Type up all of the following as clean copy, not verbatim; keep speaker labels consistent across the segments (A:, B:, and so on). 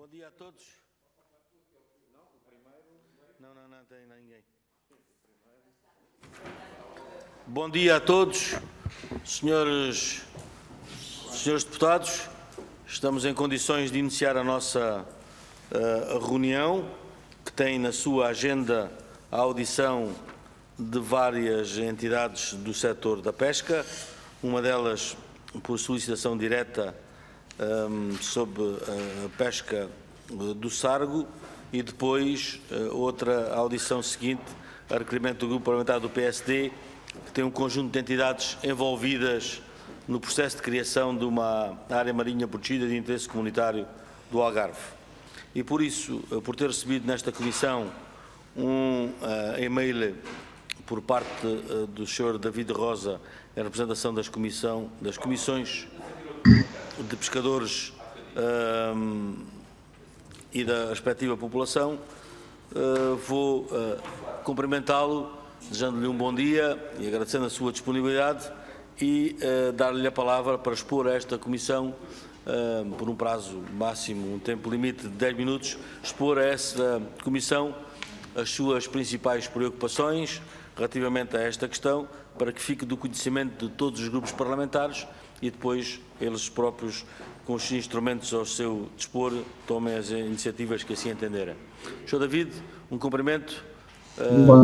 A: Bom dia a todos. Não tem ninguém. Bom dia a todos, senhores deputados. Estamos em condições de iniciar a nossa reunião, que tem na sua agenda a audição de várias entidades do setor da pesca, uma delas por solicitação direta sobre a pesca do sargo e depois outra audição seguinte a requerimento do Grupo Parlamentar do PSD, que tem um conjunto de entidades envolvidas no processo de criação de uma área marinha protegida de interesse comunitário do Algarve. E por isso, por ter recebido nesta comissão um e-mail por parte do Sr. David Rosa, em representação das comissões de pescadores e da respectiva população, vou cumprimentá-lo, desejando-lhe um bom dia e agradecendo a sua disponibilidade e dar-lhe a palavra para expor a esta comissão, por um prazo máximo, um tempo limite de 10 minutos, expor a esta comissão as suas principais preocupações relativamente a esta questão, para que fique do conhecimento de todos os grupos parlamentares e depois eles próprios, com os instrumentos ao seu dispor, tomem as iniciativas que assim entenderem. Sr. David, um cumprimento,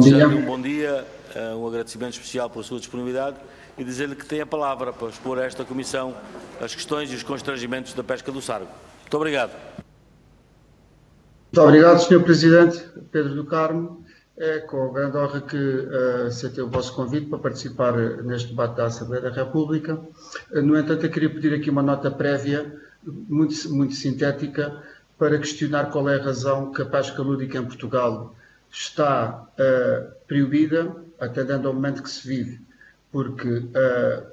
A: desejar-lhe um bom dia, um agradecimento especial pela sua disponibilidade e dizer-lhe que tem a palavra para expor a esta comissão as questões e os constrangimentos da pesca do sargo. Muito obrigado.
B: Muito obrigado, Sr. Presidente Pedro do Carmo. É com grande honra que aceitei o vosso convite para participar neste debate da Assembleia da República. No entanto, eu queria pedir aqui uma nota prévia, muito sintética, para questionar qual é a razão que a pesca lúdica em Portugal está proibida, atendendo ao momento que se vive. Porque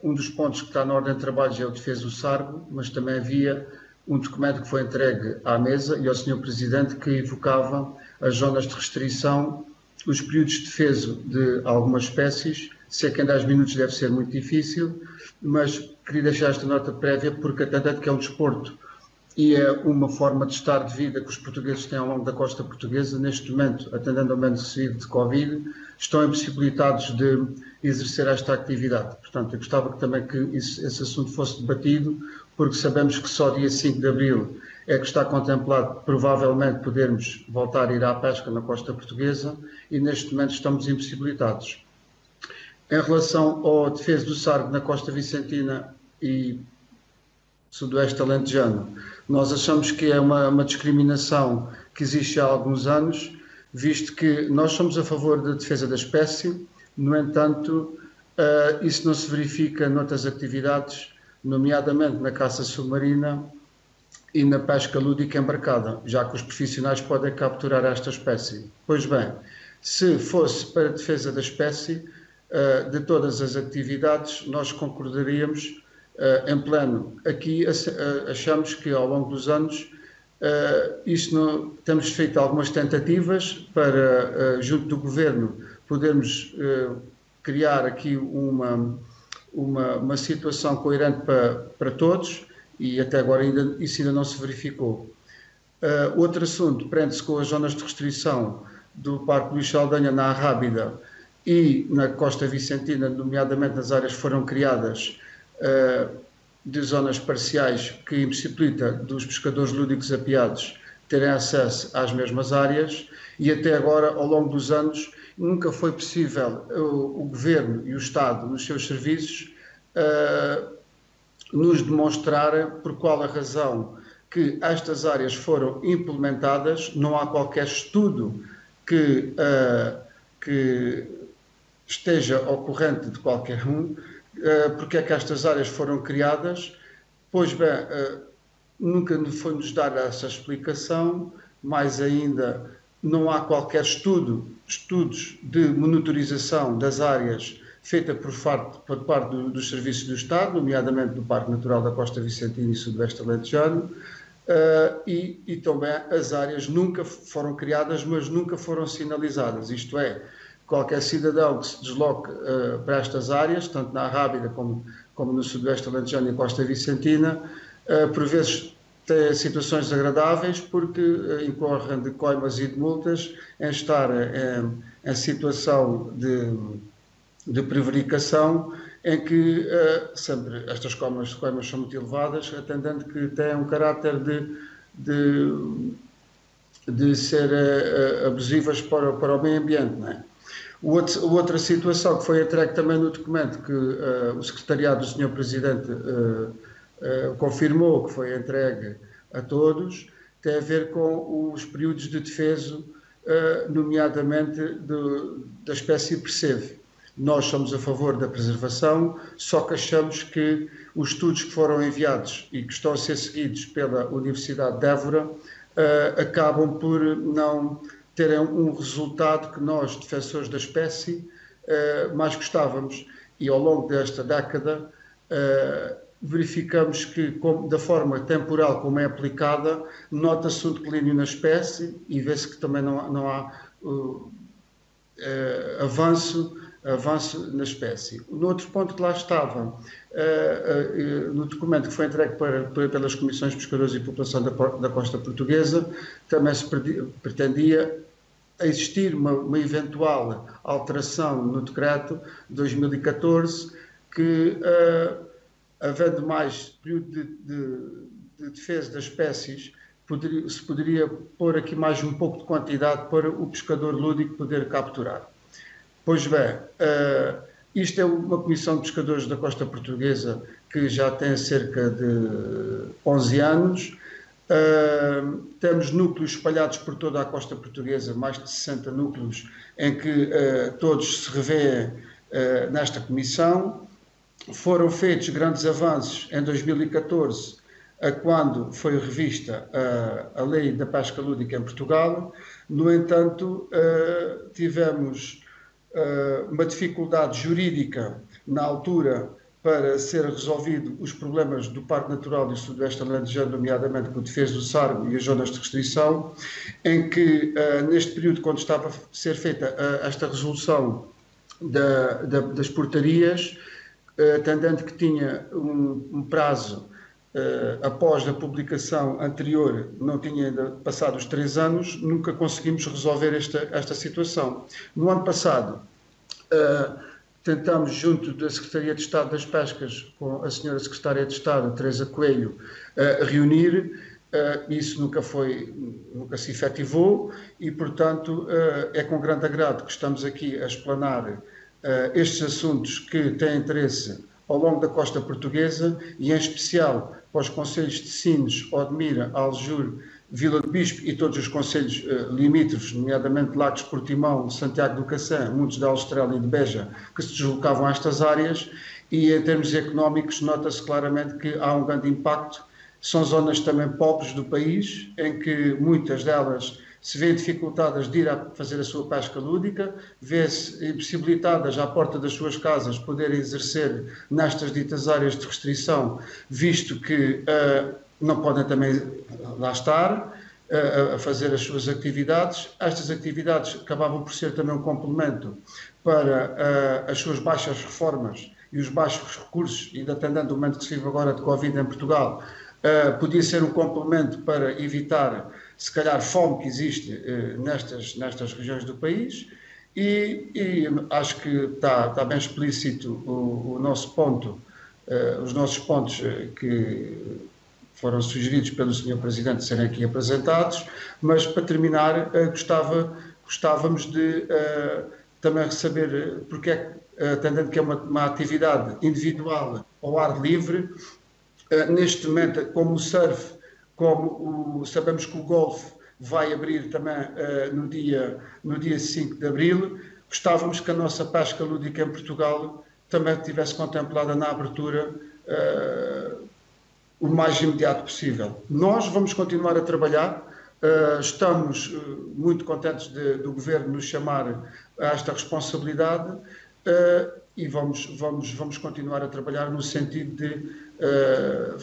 B: um dos pontos que está na ordem de trabalhos é o defesa do sargo, mas também havia um documento que foi entregue à mesa e ao Sr. Presidente que evocava as zonas de restrição, os períodos de defeso de algumas espécies. Sei que em 10 minutos deve ser muito difícil, mas queria deixar esta nota prévia porque atendendo que é um desporto e é uma forma de estar de vida que os portugueses têm ao longo da costa portuguesa, neste momento, atendendo ao momento que se vive de Covid, estão impossibilitados de exercer esta atividade. Portanto, eu gostava também que esse assunto fosse debatido, porque sabemos que só dia 5 de abril é que está contemplado provavelmente podermos voltar a ir à pesca na costa portuguesa e neste momento estamos impossibilitados. Em relação ao defesa do sargo na costa vicentina e sudoeste alentejano, nós achamos que é uma discriminação que existe há alguns anos, visto que nós somos a favor da defesa da espécie, no entanto, isso não se verifica noutras atividades, nomeadamente na caça submarina e na pesca lúdica embarcada, já que os profissionais podem capturar esta espécie. Pois bem, se fosse para a defesa da espécie, de todas as atividades, nós concordaríamos em pleno. Aqui achamos que ao longo dos anos temos feito algumas tentativas para, junto do Governo, podermos criar aqui uma situação coerente para todos e até agora isso ainda não se verificou. Outro assunto prende-se com as zonas de restrição do Parque Luís Saldanha na Arrábida e na costa vicentina, nomeadamente nas áreas que foram criadas de zonas parciais que impossibilita dos pescadores lúdicos apiados terem acesso às mesmas áreas e até agora, ao longo dos anos, nunca foi possível o Governo e o Estado, nos seus serviços, nos demonstrar por qual a razão que estas áreas foram implementadas. Não há qualquer estudo que esteja ocorrente de qualquer um, porque é que estas áreas foram criadas. Pois bem, nunca foi-nos dada essa explicação, mais ainda não há qualquer estudos de monitorização das áreas feita por parte dos serviços do Estado, nomeadamente do Parque Natural da Costa Vicentina e Sudoeste Alentejano, e também as áreas nunca foram criadas, mas nunca foram sinalizadas. Isto é, qualquer cidadão que se desloque para estas áreas, tanto na Arrábida como no Sudoeste Alentejano e Costa Vicentina, por vezes têm situações desagradáveis porque incorrem de coimas e de multas em estar em situação de prevaricação, em que sempre estas coimas são muito elevadas, atendendo que têm um caráter de ser abusivas para o meio ambiente, não é? Outra situação que foi entregue também no documento que o secretariado do Sr. Presidente confirmou, que foi entregue a todos, tem a ver com os períodos de defeso, nomeadamente da espécie percebe. Nós somos a favor da preservação, só que achamos que os estudos que foram enviados e que estão a ser seguidos pela Universidade de Évora acabam por não terem um resultado que nós, defensores da espécie, mais gostávamos. E ao longo desta década verificamos que, da forma temporal como é aplicada, nota-se um declínio na espécie e vê-se que também não há avanço na espécie. No outro ponto que lá estava, no documento que foi entregue pelas Comissões de Pescadores e População da Costa Portuguesa, também se pretendia existir uma eventual alteração no decreto de 2014 que, havendo mais período de defesa das espécies, se poderia pôr aqui mais um pouco de quantidade para o pescador lúdico poder capturar. Pois bem, isto é uma comissão de pescadores da costa portuguesa que já tem cerca de 11 anos. Temos núcleos espalhados por toda a costa portuguesa, mais de 60 núcleos, em que todos se revêem nesta comissão. Foram feitos grandes avanços em 2014, quando foi revista a lei da pesca lúdica em Portugal. No entanto, tivemos uma dificuldade jurídica na altura para ser resolvido os problemas do Parque Natural do Sudoeste Alentejano, nomeadamente com o defeso do Sargo e as zonas de restrição, em que neste período, quando estava a ser feita esta resolução das portarias, tendendo que tinha um prazo após a publicação anterior, não tinha ainda passado os 3 anos, nunca conseguimos resolver esta situação. No ano passado, tentamos, junto da Secretaria de Estado das Pescas, com a senhora Secretária de Estado, Teresa Coelho, reunir. Isso nunca se efetivou e, portanto, é com grande agrado que estamos aqui a explanar estes assuntos que têm interesse ao longo da costa portuguesa e, em especial, para os concelhos de Sines, Odmira, Aljur, Vila de Bispo e todos os concelhos limítrofes, nomeadamente Lagos, Portimão, Santiago do Cacém, Montes de Aljustrel e de Beja, que se deslocavam a estas áreas. E, em termos económicos, nota-se claramente que há um grande impacto. São zonas também pobres do país, em que muitas delas se vêem dificultadas de ir a fazer a sua pesca lúdica, vê-se impossibilitadas à porta das suas casas poderem exercer nestas ditas áreas de restrição, visto que não podem também lá estar a fazer as suas atividades. Estas atividades acabavam por ser também um complemento para as suas baixas reformas e os baixos recursos, e atendendo o momento que se vive agora de Covid em Portugal, podia ser um complemento para evitar, se calhar, fome que existe nestas regiões do país. E acho que está bem explícito o nosso ponto, os nossos pontos que foram sugeridos pelo Sr. Presidente serem aqui apresentados, mas para terminar gostávamos de também saber porque é que, atendendo que é uma atividade individual ao ar livre, neste momento, como o surf, sabemos que o golfe vai abrir também no dia 5 de abril, gostávamos que a nossa pesca lúdica em Portugal também estivesse contemplada na abertura o mais imediato possível. Nós vamos continuar a trabalhar, estamos muito contentes do Governo nos chamar a esta responsabilidade e vamos continuar a trabalhar no sentido de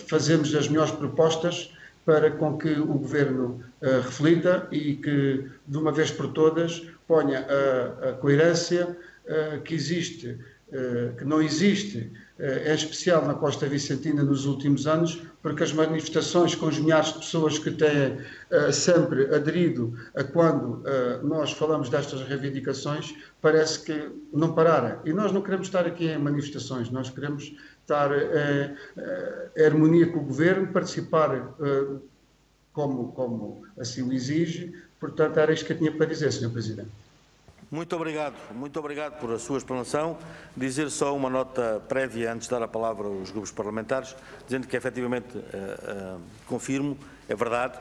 B: fazermos as melhores propostas para com que o Governo reflita e que, de uma vez por todas, ponha a coerência que existe que não existe, em especial na Costa Vicentina nos últimos anos, porque as manifestações com os milhares de pessoas que têm sempre aderido a quando nós falamos destas reivindicações, parece que não pararam. E nós não queremos estar aqui em manifestações, nós queremos estar em harmonia com o Governo, participar como assim o exige. Portanto, era isto que eu tinha para dizer, Sr. Presidente.
A: Muito obrigado por a sua explanação. Dizer só uma nota prévia antes de dar a palavra aos grupos parlamentares, dizendo que efetivamente confirmo, é verdade,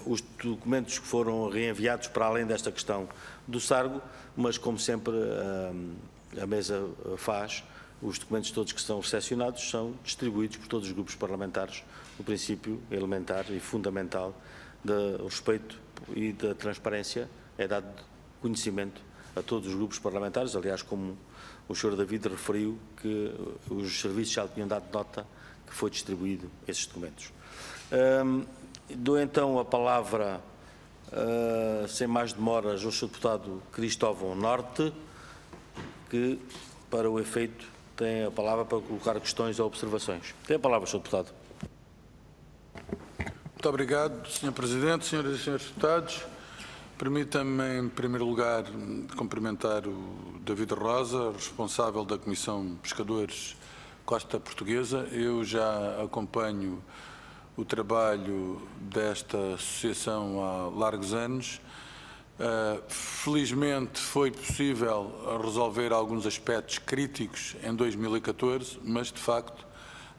A: os documentos que foram reenviados para além desta questão do Sargo, mas como sempre a mesa faz, os documentos todos que estão recepcionados são distribuídos por todos os grupos parlamentares, o princípio elementar e fundamental do respeito e da transparência é dado conhecimento a todos os grupos parlamentares, aliás, como o Sr. David referiu, que os serviços já tinham dado nota que foi distribuído esses documentos. Dou então a palavra, sem mais demoras, ao Sr. Deputado Cristóvão Norte, que, para o efeito, tem a palavra para colocar questões ou observações. Tem a palavra, Sr. Deputado.
C: Muito obrigado, Sr. Presidente, Senhoras e Senhores Deputados. Permita-me, em primeiro lugar, cumprimentar o David Rosa, responsável da Comissão Pescadores Costa Portuguesa. Eu já acompanho o trabalho desta associação há largos anos. Felizmente foi possível resolver alguns aspectos críticos em 2014, mas, de facto,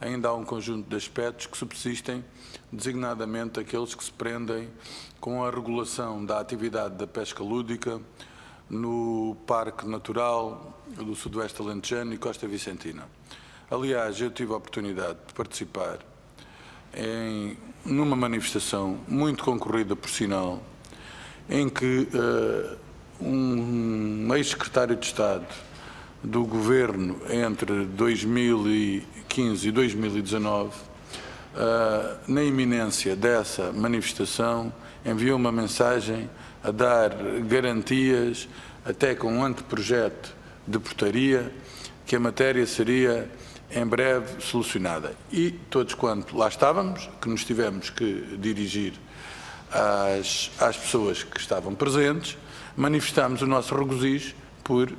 C: ainda há um conjunto de aspectos que subsistem, designadamente aqueles que se prendem com a regulação da atividade da pesca lúdica no Parque Natural do Sudoeste Alentejano e Costa Vicentina. Aliás, eu tive a oportunidade de participar numa manifestação muito concorrida, por sinal, em que um ex-secretário de Estado do Governo entre 2015 e 2019, na iminência dessa manifestação, enviou uma mensagem a dar garantias, até com um anteprojeto de portaria, que a matéria seria em breve solucionada. E todos quanto lá estávamos, que nos tivemos que dirigir às pessoas que estavam presentes, manifestámos o nosso regozijo por,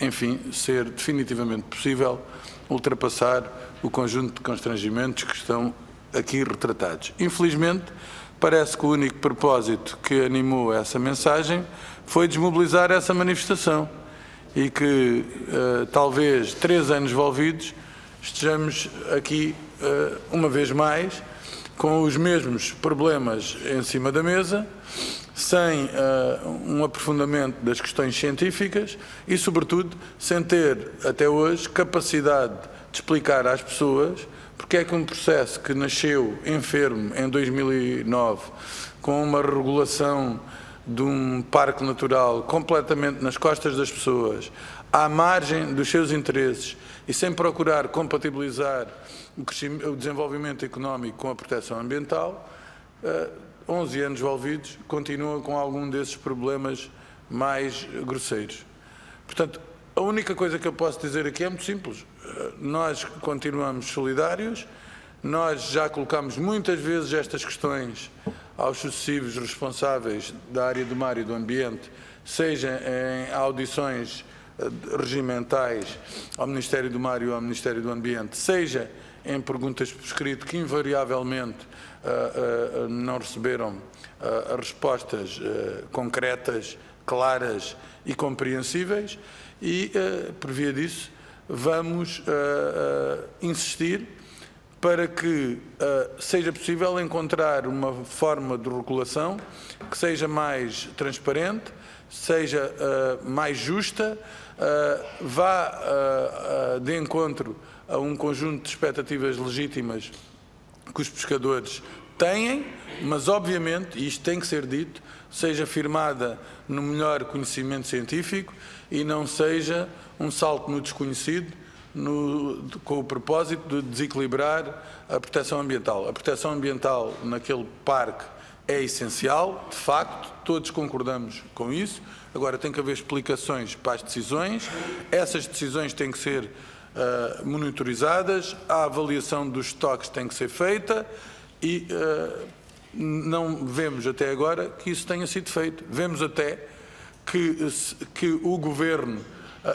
C: enfim, ser definitivamente possível ultrapassar o conjunto de constrangimentos que estão aqui retratados. Infelizmente, parece que o único propósito que animou essa mensagem foi desmobilizar essa manifestação e que, talvez 3 anos envolvidos, estejamos aqui, uma vez mais, com os mesmos problemas em cima da mesa, sem um aprofundamento das questões científicas e, sobretudo, sem ter, até hoje, capacidade de explicar às pessoas porque é que um processo que nasceu enfermo em 2009, com uma regulação de um parque natural completamente nas costas das pessoas, à margem dos seus interesses e sem procurar compatibilizar o desenvolvimento económico com a proteção ambiental, 11 anos envolvidos, continua com algum desses problemas mais grosseiros. Portanto, a única coisa que eu posso dizer aqui é muito simples. Nós continuamos solidários, nós já colocamos muitas vezes estas questões aos sucessivos responsáveis da área do mar e do ambiente, seja em audições regimentais ao Ministério do Mar e ao Ministério do Ambiente, seja em perguntas por escrito que invariavelmente não receberam respostas concretas, claras e compreensíveis e, por via disso, vamos insistir para que seja possível encontrar uma forma de regulação que seja mais transparente, seja mais justa, vá de encontro a um conjunto de expectativas legítimas que os pescadores têm, mas obviamente, e isto tem que ser dito, seja firmada no melhor conhecimento científico e não seja um salto no desconhecido com o propósito de desequilibrar a proteção ambiental. A proteção ambiental naquele parque é essencial, de facto, todos concordamos com isso. Agora tem que haver explicações para as decisões, essas decisões têm que ser monitorizadas, a avaliação dos estoques tem que ser feita e não vemos até agora que isso tenha sido feito. Vemos até que o Governo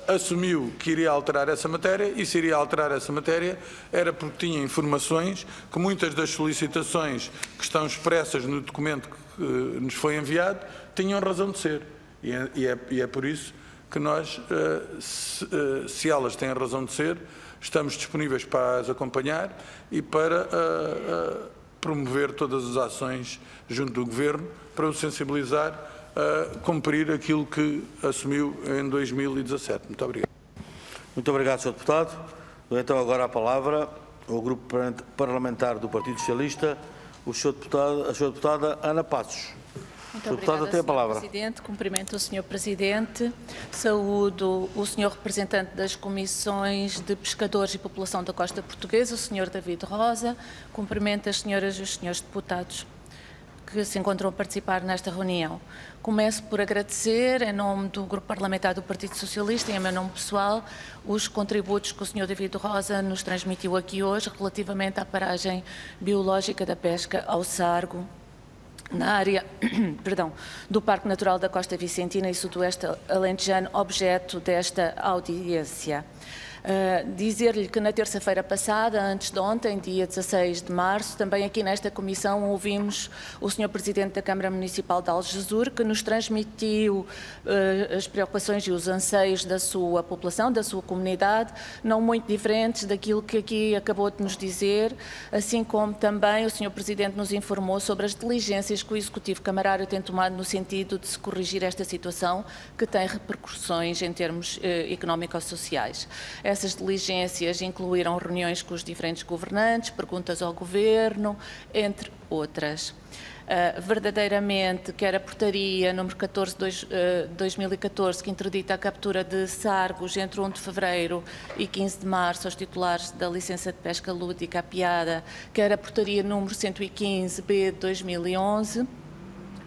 C: assumiu que iria alterar essa matéria e se iria alterar essa matéria era porque tinha informações que muitas das solicitações que estão expressas no documento que nos foi enviado tinham razão de ser. E é por isso que nós, se elas têm razão de ser, estamos disponíveis para as acompanhar e para promover todas as ações junto do Governo para o sensibilizar a cumprir aquilo que assumiu em 2017. Muito obrigado.
A: Muito obrigado, Sr. Deputado. Dou então agora a palavra ao Grupo Parlamentar do Partido Socialista, a Sra. Deputada Ana Passos.
D: Muito obrigada, Sr. Presidente. Cumprimento o Sr. Presidente. Saúdo o Sr. Representante das Comissões de Pescadores e População da Costa Portuguesa, o Sr. David Rosa. Cumprimento as senhoras e os senhores deputados que se encontram a participar nesta reunião. Começo por agradecer, em nome do Grupo Parlamentar do Partido Socialista e em meu nome pessoal, os contributos que o Sr. David Rosa nos transmitiu aqui hoje relativamente à paragem biológica da pesca ao sargo na área do Parque Natural da Costa Vicentina e Sudoeste Alentejano, objeto desta audiência. Dizer-lhe que na terça-feira passada, antes de ontem, dia 16 de março, também aqui nesta comissão ouvimos o Sr. Presidente da Câmara Municipal de Algesur, que nos transmitiu as preocupações e os anseios da sua população, da sua comunidade, não muito diferentes daquilo que aqui acabou de nos dizer, assim como também o Sr. Presidente nos informou sobre as diligências que o Executivo Camarário tem tomado no sentido de se corrigir esta situação, que tem repercussões em termos económico-sociais. Essas diligências incluíram reuniões com os diferentes governantes, perguntas ao Governo, entre outras. Verdadeiramente, quer a portaria número 14/2014, que interdita a captura de sargos entre 1 de fevereiro e 15 de março aos titulares da licença de pesca lúdica apiada, quer a portaria número 115/B de 2011,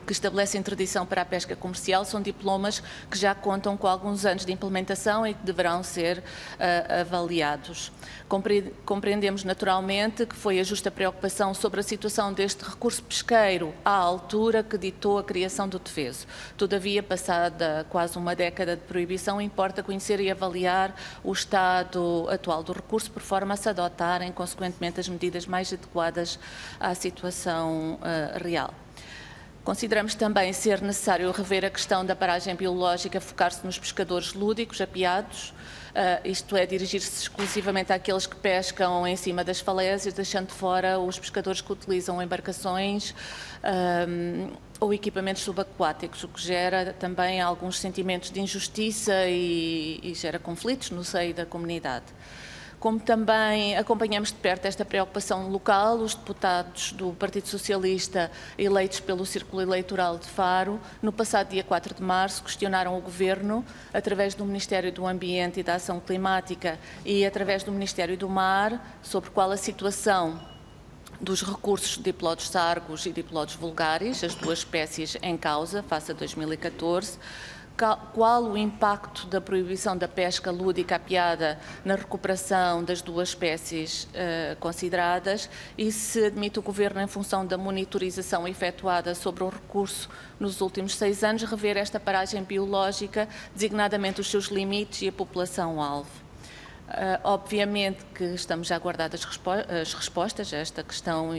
D: que estabelece a interdição para a pesca comercial, são diplomas que já contam com alguns anos de implementação e que deverão ser avaliados. Compreendemos naturalmente que foi a justa preocupação sobre a situação deste recurso pesqueiro à altura que ditou a criação do Defeso. Todavia, passada quase uma década de proibição, importa conhecer e avaliar o estado atual do recurso, por forma a se adotarem, consequentemente, as medidas mais adequadas à situação real. Consideramos também ser necessário rever a questão da paragem biológica, focar-se nos pescadores lúdicos, apiados, isto é, dirigir-se exclusivamente àqueles que pescam em cima das falésias, deixando de fora os pescadores que utilizam embarcações ou equipamentos subaquáticos, o que gera também alguns sentimentos de injustiça e gera conflitos no seio da comunidade. Como também acompanhamos de perto esta preocupação local, os deputados do Partido Socialista eleitos pelo Círculo Eleitoral de Faro, no passado dia 4 de março, questionaram o Governo, através do Ministério do Ambiente e da Ação Climática e através do Ministério do Mar, sobre qual a situação dos recursos de diplodos sargos e diplodos vulgaris, as duas espécies em causa, face a 2014, qual o impacto da proibição da pesca lúdica apiada na recuperação das duas espécies consideradas e se admite o Governo, em função da monitorização efetuada sobre o recurso nos últimos 6 anos, rever esta paragem biológica, designadamente os seus limites e a população-alvo. Obviamente que estamos a aguardar as respostas a esta questão.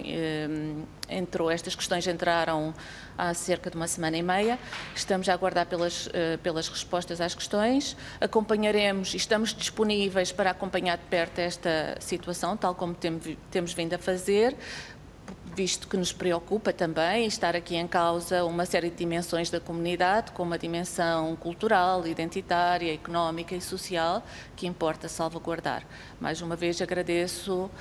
D: Estas questões entraram há cerca de uma semana e meia. Estamos a aguardar pelas respostas às questões. Acompanharemos e estamos disponíveis para acompanhar de perto esta situação, tal como temos vindo a fazer, visto que nos preocupa também estar aqui em causa uma série de dimensões da comunidade, como a dimensão cultural, identitária, económica e social, que importa salvaguardar. Mais uma vez agradeço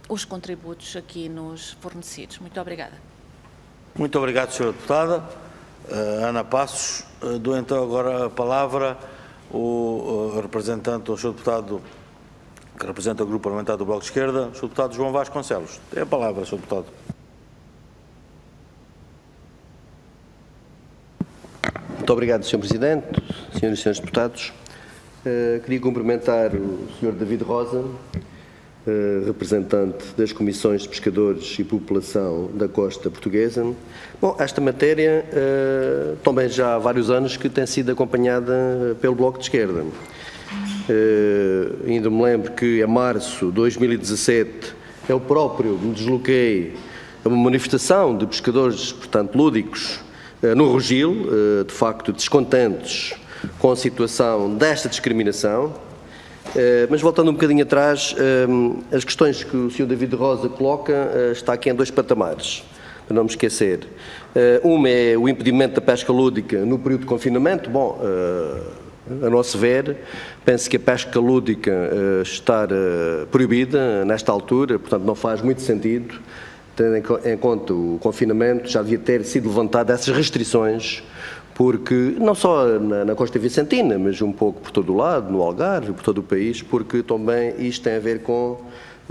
D: os contributos aqui nos fornecidos. Muito obrigada.
A: Muito obrigado, Sra. Deputada. Ana Passos. Dou então agora a palavra ao representante, ao Sr. Deputado que representa o Grupo Parlamentar do Bloco de Esquerda, o Sr. Deputado João Vasconcelos. Tem a palavra, Sr. Deputado.
E: Muito obrigado, Sr. Presidente, Senhoras e Senhores Deputados. Queria cumprimentar o Sr. David Rosa, representante das Comissões de Pescadores e População da Costa Portuguesa. Bom, esta matéria também já há vários anos que tem sido acompanhada pelo Bloco de Esquerda. Ainda me lembro que em março de 2017 eu próprio me desloquei a uma manifestação de pescadores, portanto, lúdicos, no Rogil, de facto descontentes com a situação desta discriminação. Mas voltando um bocadinho atrás, as questões que o Sr. David Rosa coloca está aqui em dois patamares, para não me esquecer. Uma é o impedimento da pesca lúdica no período de confinamento. Bom, a nosso ver, penso que a pesca lúdica estar proibida nesta altura, portanto não faz muito sentido, tendo em conta o confinamento, já devia ter sido levantado essas restrições, porque não só na Costa Vicentina, mas um pouco por todo o lado, no Algarve, por todo o país, porque também isto tem a ver com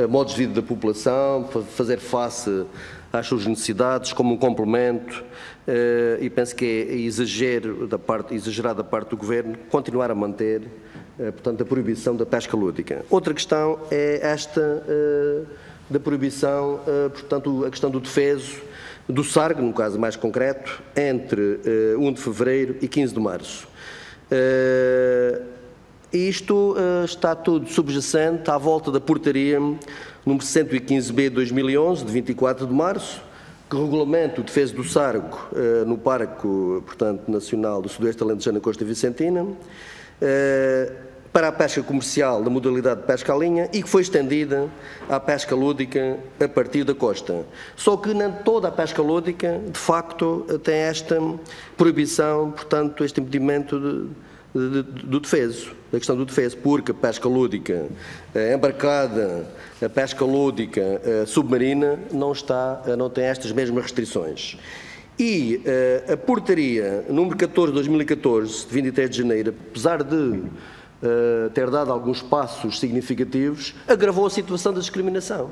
E: modos de vida da população, fazer face às suas necessidades como um complemento, e penso que é exagerado da parte do Governo continuar a manter, portanto, a proibição da pesca lúdica. Outra questão é esta da proibição, portanto, a questão do defeso do sargo, no caso mais concreto, entre 1 de fevereiro e 15 de março. Isto está tudo subjacente à volta da portaria número 115B de 2011, de 24 de março, que regulamenta o defeso do sargo no Parque, portanto, Nacional do Sudoeste Alentejano na Costa Vicentina, para a pesca comercial da modalidade de pesca à linha e que foi estendida à pesca lúdica a partir da costa. Só que nem toda a pesca lúdica, de facto, tem esta proibição, portanto, este impedimento do defeso, da questão do defeso, porque a pesca lúdica embarcada, a pesca lúdica submarina não tem estas mesmas restrições. E a portaria número 14 de 2014, de 23 de janeiro, apesar de ter dado alguns passos significativos, agravou a situação da discriminação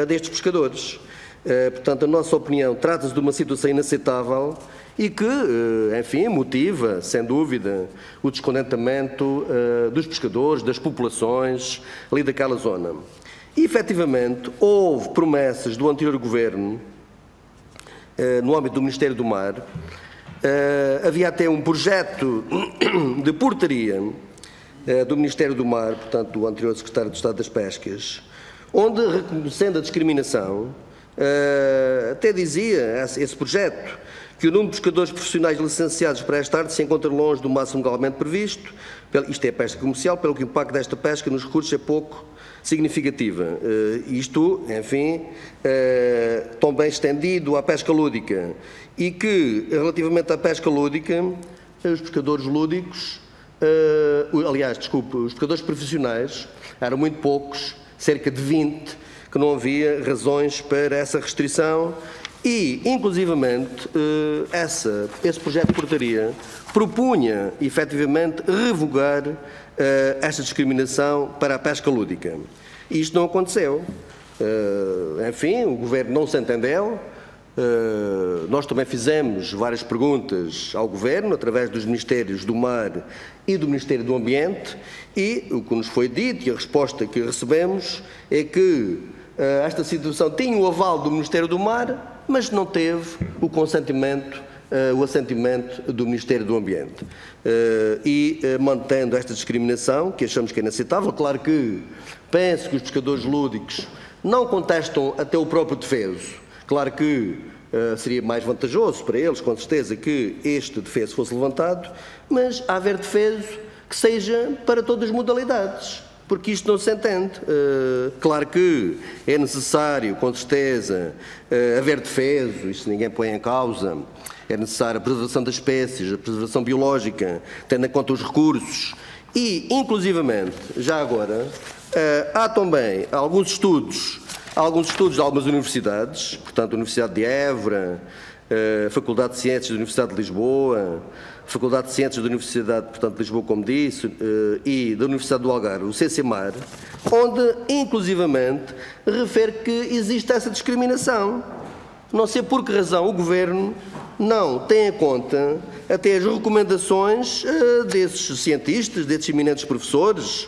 E: destes pescadores. Portanto, a nossa opinião, trata-se de uma situação inaceitável e que, enfim, motiva, sem dúvida, o descontentamento dos pescadores, das populações ali daquela zona. E, efetivamente, houve promessas do anterior Governo, no âmbito do Ministério do Mar, havia até um projeto de portaria do Ministério do Mar, portanto, do anterior Secretário de Estado das Pescas, onde, reconhecendo a discriminação, até dizia esse projeto que o número de pescadores profissionais licenciados para esta arte se encontra longe do máximo legalmente previsto, isto é a pesca comercial, pelo que o impacto desta pesca nos recursos é pouco significativa. Isto, enfim, também estendido à pesca lúdica, e que, relativamente à pesca lúdica, os pescadores lúdicos, os pescadores profissionais eram muito poucos, cerca de 20, que não havia razões para essa restrição e, inclusivamente, esse projeto de portaria propunha, efetivamente, revogar esta discriminação para a pesca lúdica. E isto não aconteceu. Enfim, o Governo não se entendeu. Nós também fizemos várias perguntas ao Governo, através dos Ministérios do Mar e do Ministério do Ambiente, e o que nos foi dito e a resposta que recebemos é que esta situação tinha o aval do Ministério do Mar, mas não teve o consentimento, o assentimento do Ministério do Ambiente. Mantendo esta discriminação, que achamos que é inaceitável, claro que penso que os pescadores lúdicos não contestam até o próprio defeso. Claro que seria mais vantajoso para eles, com certeza, que este defeso fosse levantado, mas há haver defeso que seja para todas as modalidades, porque isto não se entende. Claro que é necessário, com certeza, haver defeso, isso ninguém põe em causa, é necessária a preservação das espécies, a preservação biológica, tendo em conta os recursos e, inclusivamente, já agora, há também alguns estudos de algumas universidades, portanto, a Universidade de Évora, a Faculdade de Ciências da Universidade de Lisboa, a Faculdade de Ciências da Universidade, portanto, de Lisboa, como disse, e da Universidade do Algarve, o CCMAR, onde, inclusivamente, refere que existe essa discriminação. Não sei por que razão o Governo não tem em conta até as recomendações desses cientistas, desses eminentes professores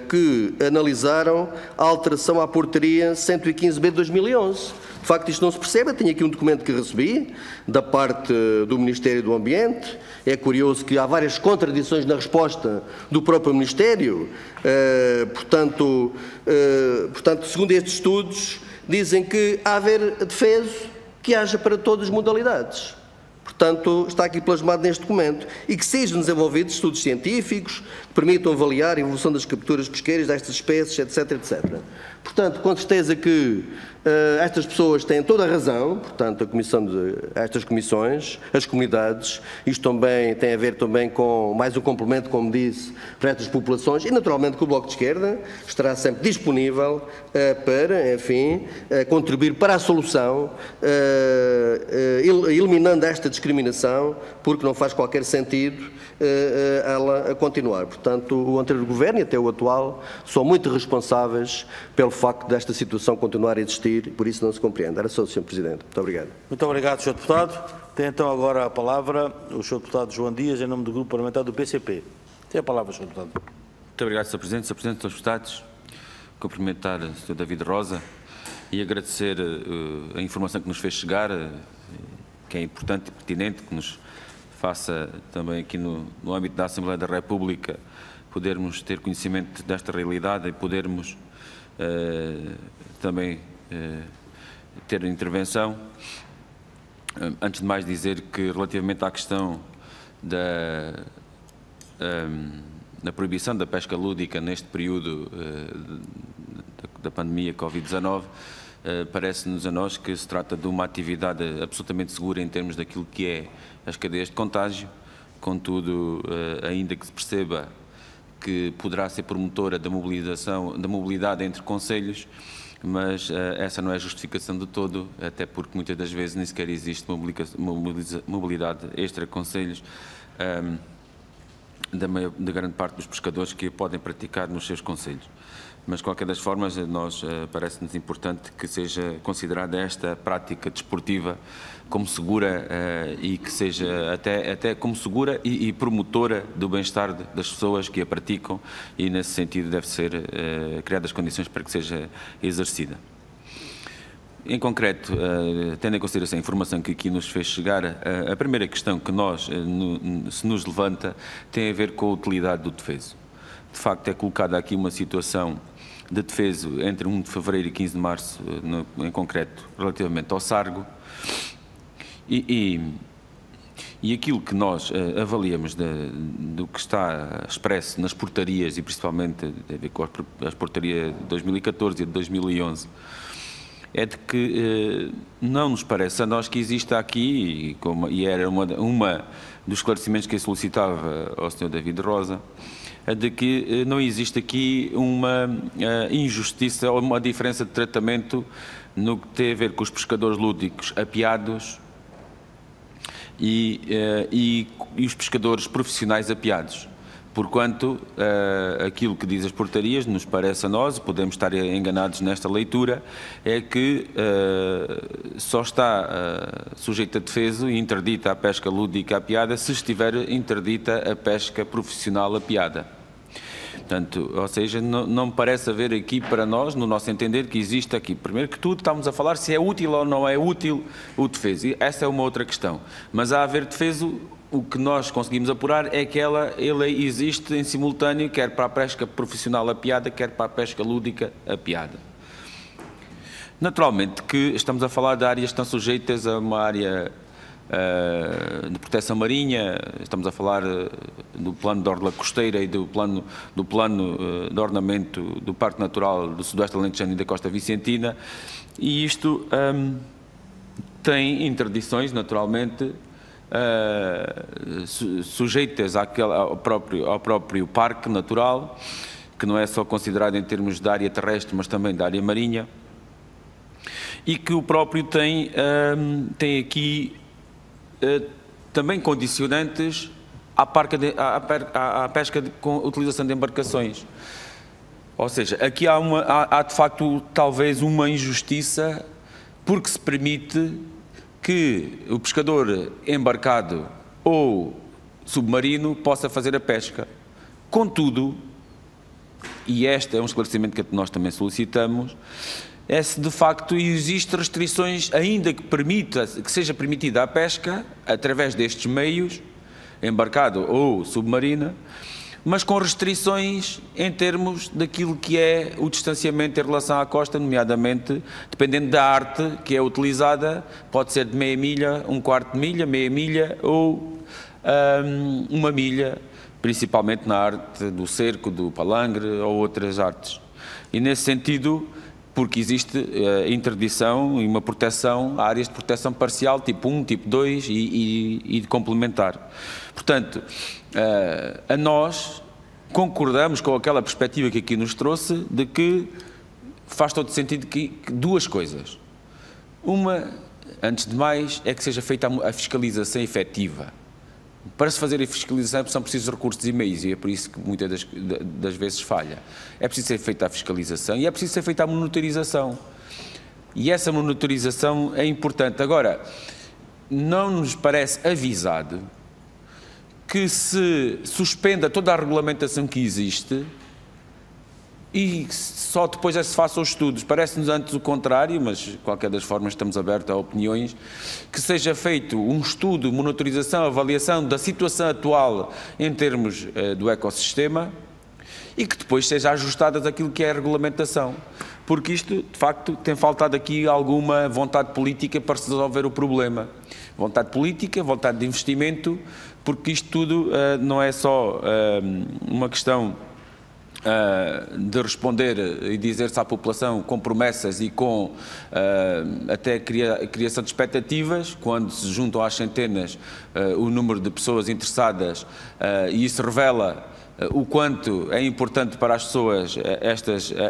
E: que analisaram a alteração à portaria 115B de 2011. De facto, isto não se percebe. Eu tenho aqui um documento que recebi da parte do Ministério do Ambiente. É curioso que há várias contradições na resposta do próprio Ministério. Portanto, segundo estes estudos, dizem que há haver defeso que haja para todas as modalidades. Portanto, está aqui plasmado neste documento. E que sejam desenvolvidos estudos científicos que permitam avaliar a evolução das capturas pesqueiras destas espécies, etc, etc. Portanto, com certeza que estas pessoas têm toda a razão, portanto, estas comissões, as comunidades, isto também tem a ver também com mais um complemento, como disse, para estas populações, e naturalmente que o Bloco de Esquerda estará sempre disponível para, enfim, contribuir para a solução, eliminando esta discriminação, porque não faz qualquer sentido ela a continuar. Portanto, o anterior governo e até o atual são muito responsáveis pelo facto desta situação continuar a existir, por isso não se compreende. Era só, Sr. Presidente. Muito obrigado.
A: Muito obrigado, Sr. Deputado. Tem então agora a palavra o Sr. Deputado João Dias, em nome do Grupo Parlamentar do PCP. Tem a palavra, Sr. Deputado.
F: Muito obrigado, Sr. Presidente. Sr. Presidente, Srs. Deputados, cumprimentar o Sr. David Rosa e agradecer a informação que nos fez chegar, que é importante e pertinente, que nos faça também aqui no âmbito da Assembleia da República podermos ter conhecimento desta realidade e podermos também ter intervenção. Antes de mais dizer que relativamente à questão da proibição da pesca lúdica neste período da pandemia Covid-19, parece-nos a nós que se trata de uma atividade absolutamente segura em termos daquilo que é as cadeias de contágio, contudo, ainda que se perceba que poderá ser promotora da mobilidade entre concelhos, mas essa não é a justificação de todo, até porque muitas das vezes nem sequer existe mobilidade extra-concelhos da grande parte dos pescadores que a podem praticar nos seus concelhos. Mas, de qualquer das formas, parece-nos importante que seja considerada esta prática desportiva como segura e que seja até como segura e promotora do bem-estar das pessoas que a praticam, e, nesse sentido, deve ser criadas condições para que seja exercida. Em concreto, tendo em consideração a informação que aqui nos fez chegar, a primeira questão que se nos levanta tem a ver com a utilidade do defeso. De facto, é colocada aqui uma situação de defeso entre 1 de fevereiro e 15 de março, em concreto, relativamente ao sargo, e aquilo que nós avaliamos do que está expresso nas portarias, e principalmente tem a ver com as portarias de 2014 e de 2011, é de que não nos parece a nós que exista aqui, e era uma dos esclarecimentos que eu solicitava ao Sr. David Rosa, de que não existe aqui uma injustiça ou uma diferença de tratamento no que tem a ver com os pescadores lúdicos apiados e os pescadores profissionais apiados. Porquanto aquilo que diz as portarias, nos parece a nós, podemos estar enganados nesta leitura, é que só está sujeita a defeso e interdita a pesca lúdica apiada se estiver interdita a pesca profissional apiada. Portanto, ou seja, não me parece haver aqui para nós, no nosso entender, que existe aqui. Primeiro que tudo, estamos a falar se é útil ou não é útil o defeso. E essa é uma outra questão. Mas a haver defeso, o que nós conseguimos apurar é que ele existe em simultâneo, quer para a pesca profissional apiada, quer para a pesca lúdica apiada. Naturalmente que estamos a falar de áreas que estão sujeitas a uma área de proteção marinha, estamos a falar do plano de orla costeira e do plano de ornamento do Parque Natural do Sudoeste Alentejano e da Costa Vicentina, e isto tem interdições, naturalmente, sujeitas ao próprio Parque Natural, que não é só considerado em termos de área terrestre, mas também de área marinha, e que o próprio tem aqui também condicionantes à pesca com utilização de embarcações. Ou seja, aqui há de facto talvez uma injustiça, porque se permite que o pescador embarcado ou submarino possa fazer a pesca. Contudo, e este é um esclarecimento que nós também solicitamos, é se de facto existem restrições, ainda que seja permitida a pesca através destes meios, embarcado ou submarina, mas com restrições em termos daquilo que é o distanciamento em relação à costa, nomeadamente, dependendo da arte que é utilizada, pode ser de meia milha, um quarto de milha, meia milha ou uma milha, principalmente na arte do cerco, do palangre ou outras artes. E nesse sentido, porque existe interdição e uma proteção, áreas de proteção parcial, tipo 1, tipo 2 e de complementar. Portanto, nós concordamos com aquela perspectiva que aqui nos trouxe, de que faz todo sentido que duas coisas. Uma, antes de mais, é que seja feita a fiscalização efetiva. Para se fazer a fiscalização são precisos recursos e meios, e é por isso que muitas das vezes falha. É preciso ser feita a fiscalização e é preciso ser feita a monitorização. E essa monitorização é importante. Agora, não nos parece avisado que se suspenda toda a regulamentação que existe e só depois é que se façam os estudos. Parece-nos antes o contrário, mas de qualquer das formas estamos abertos a opiniões, que seja feito um estudo, monitorização, avaliação da situação atual em termos do ecossistema e que depois seja ajustada àquilo que é a regulamentação. Porque isto, de facto, tem faltado aqui alguma vontade política para se resolver o problema. Vontade política, vontade de investimento, porque isto tudo não é só uma questão de responder e dizer-se à população com promessas e com até criação de expectativas, quando se juntam às centenas o número de pessoas interessadas e isso revela o quanto é importante para as pessoas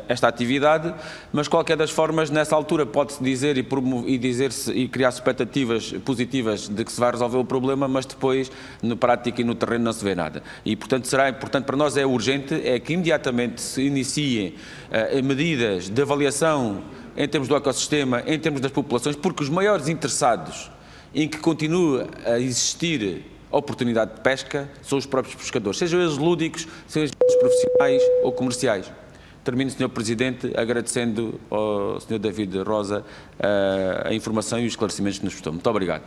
F: esta atividade, mas qualquer das formas, nessa altura pode-se dizer e criar expectativas positivas de que se vai resolver o problema, mas depois, na prática e no terreno, não se vê nada. E, portanto, será importante para nós, é urgente, é que imediatamente se iniciem medidas de avaliação em termos do ecossistema, em termos das populações, porque os maiores interessados em que continue a existir oportunidade de pesca são os próprios pescadores, sejam eles lúdicos, sejam eles profissionais ou comerciais. Termino, Sr. Presidente, agradecendo ao Sr. David Rosa a informação e os esclarecimentos que nos prestou. Muito obrigado.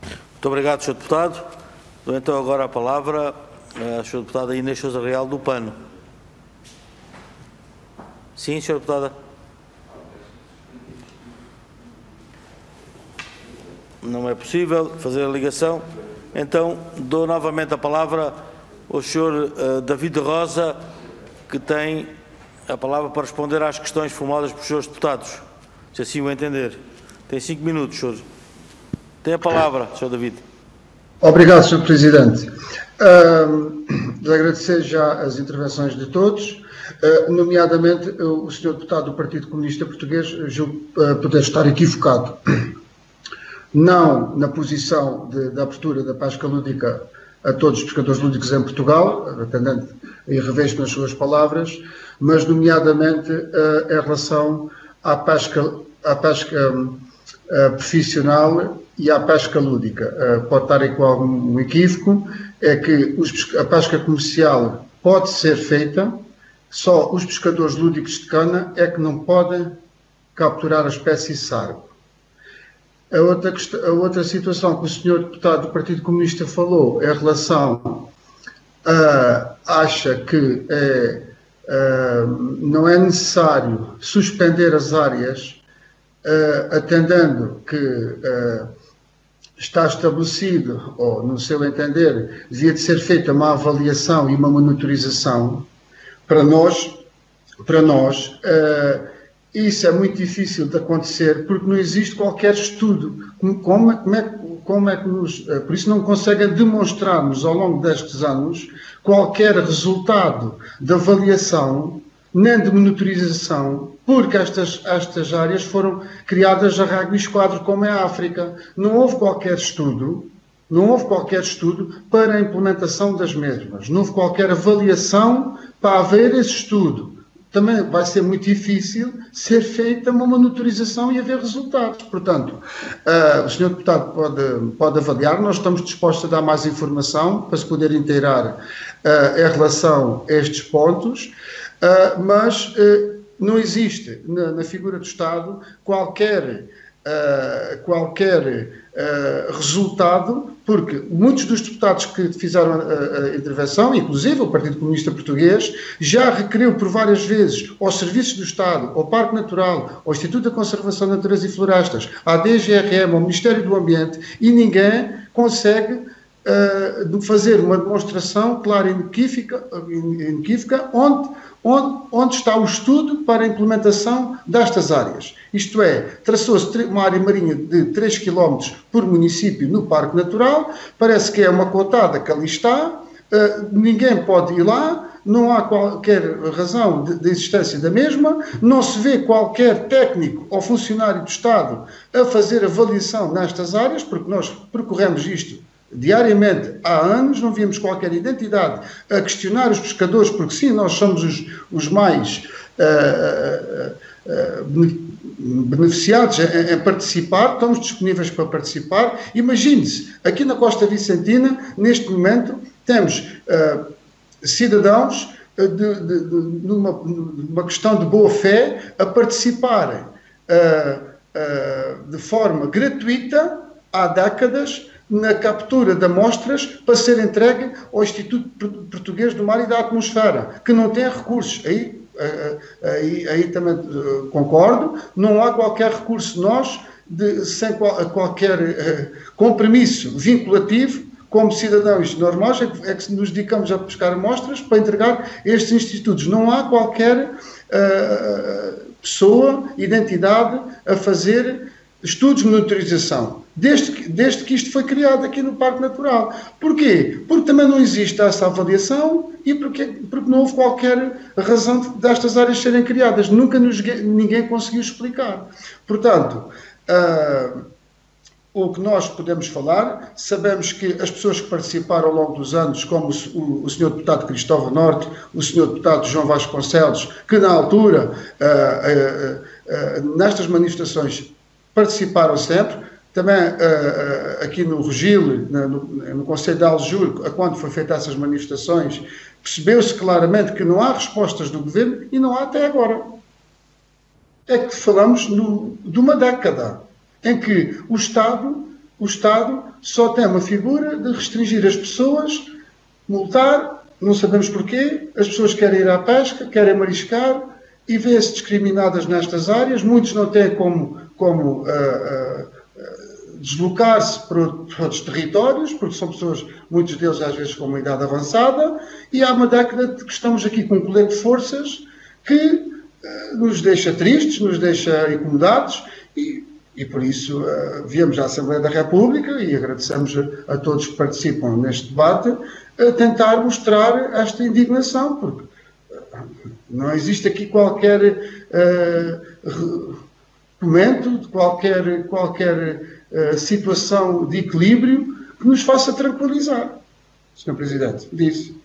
A: Muito obrigado, Sr. Deputado. Dou então agora a palavra à Sra. Deputada Inês Sousa Real, do PAN. Sim, Sra. Deputada. Não é possível fazer a ligação. Então, dou novamente a palavra ao Sr. David Rosa, que tem a palavra para responder às questões formuladas por Srs. deputados, se assim o entender. Tem 5 minutos, Sr. Tem a palavra, Sr. David.
B: Obrigado, Sr. Presidente. Agradecer já as intervenções de todos, nomeadamente o Sr. Deputado do Partido Comunista Português, julgo poder estar equivocado. Não na posição da abertura da pesca lúdica a todos os pescadores lúdicos em Portugal, atendendo e revejo nas suas palavras, mas nomeadamente em relação à pesca profissional e à pesca lúdica. Pode estar aí com algum equívoco, é que a pesca comercial pode ser feita, só os pescadores lúdicos de cana é que não podem capturar a espécie sargo. A outra situação que o Sr. Deputado do Partido Comunista falou em relação acha que não é necessário suspender as áreas, atendendo que está estabelecido, ou no seu entender, devia de ser feita uma avaliação e uma monitorização. Para nós isso é muito difícil de acontecer, porque não existe qualquer estudo. Por isso não conseguem demonstrar-nos ao longo destes anos qualquer resultado de avaliação, nem de monitorização, porque estas áreas foram criadas a régua e esquadro, como é a África. Não houve qualquer estudo para a implementação das mesmas. Não houve qualquer avaliação para haver esse estudo. também vai ser muito difícil ser feita uma monitorização e haver resultados. Portanto, o Sr. Deputado pode avaliar, nós estamos dispostos a dar mais informação para se poder inteirar em relação a estes pontos, mas não existe na figura do Estado qualquer resultado, porque muitos dos deputados que fizeram a intervenção, inclusive o Partido Comunista Português, já requeriu por várias vezes aos serviços do Estado, ao Parque Natural, ao Instituto da Conservação da Natureza e Florestas, à DGRM, ao Ministério do Ambiente, e ninguém consegue fazer uma demonstração clara e inequívoca onde está o estudo para a implementação destas áreas. Isto é, traçou-se uma área marinha de 3 km por município no Parque Natural, parece que é uma cotada que ali está, ninguém pode ir lá, não há qualquer razão de existência da mesma, não se vê qualquer técnico ou funcionário do Estado a fazer avaliação nestas áreas, porque nós percorremos isto diariamente há anos, não víamos qualquer identidade a questionar os pescadores, porque sim, nós somos os mais beneficiados em participar, estamos disponíveis para participar. Imagine-se, aqui na Costa Vicentina, neste momento, temos cidadãos numa questão de boa fé a participarem de forma gratuita há décadas na captura de amostras para ser entregue ao Instituto Português do Mar e da Atmosfera, que não tem recursos. Aí também concordo, não há qualquer recurso nós, sem qualquer compromisso vinculativo, como cidadãos normais, é que nos dedicamos a pescar amostras para entregar a estes institutos. Não há qualquer pessoa, identidade, a fazer estudos de monitorização, desde que isto foi criado aqui no Parque Natural. Porquê? Porque também não existe essa avaliação e porque não houve qualquer razão destas áreas serem criadas. Nunca ninguém conseguiu explicar. Portanto, o que nós podemos falar, sabemos que as pessoas que participaram ao longo dos anos, como o Sr. Deputado Cristóvão Norte, o Sr. Deputado João Vasconcelos, que na altura, nestas manifestações, participaram sempre, também aqui no Regil, no Conselho de Aljur, quando foi feita essas manifestações, percebeu-se claramente que não há respostas do Governo e não há até agora. É que falamos de uma década em que o Estado só tem uma figura de restringir as pessoas, multar, não sabemos porquê, as pessoas querem ir à pesca, querem mariscar e vê-se discriminadas nestas áreas, muitos não têm como deslocar-se para outros territórios, porque são pessoas, muitos deles às vezes com uma idade avançada, e há uma década que estamos aqui com um colete de forças que nos deixa tristes, nos deixa incomodados, e por isso viemos à Assembleia da República, e agradecemos a todos que participam neste debate, a tentar mostrar esta indignação, porque não existe aqui qualquer momento, de qualquer situação de equilíbrio que nos faça tranquilizar. Sr. Presidente, disse.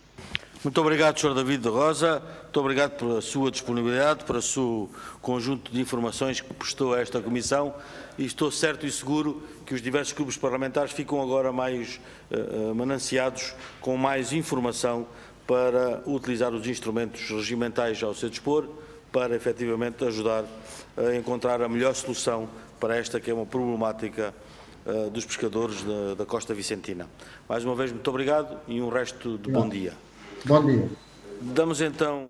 A: Muito obrigado, Sr. David de Rosa. Muito obrigado pela sua disponibilidade, pelo seu conjunto de informações que prestou a esta Comissão, e estou certo e seguro que os diversos grupos parlamentares ficam agora mais mananciados com mais informação para utilizar os instrumentos regimentais ao seu dispor, para efetivamente ajudar a encontrar a melhor solução para esta que é uma problemática dos pescadores da Costa Vicentina. Mais uma vez, muito obrigado e um resto de bom dia.
B: Bom dia.
A: Damos então...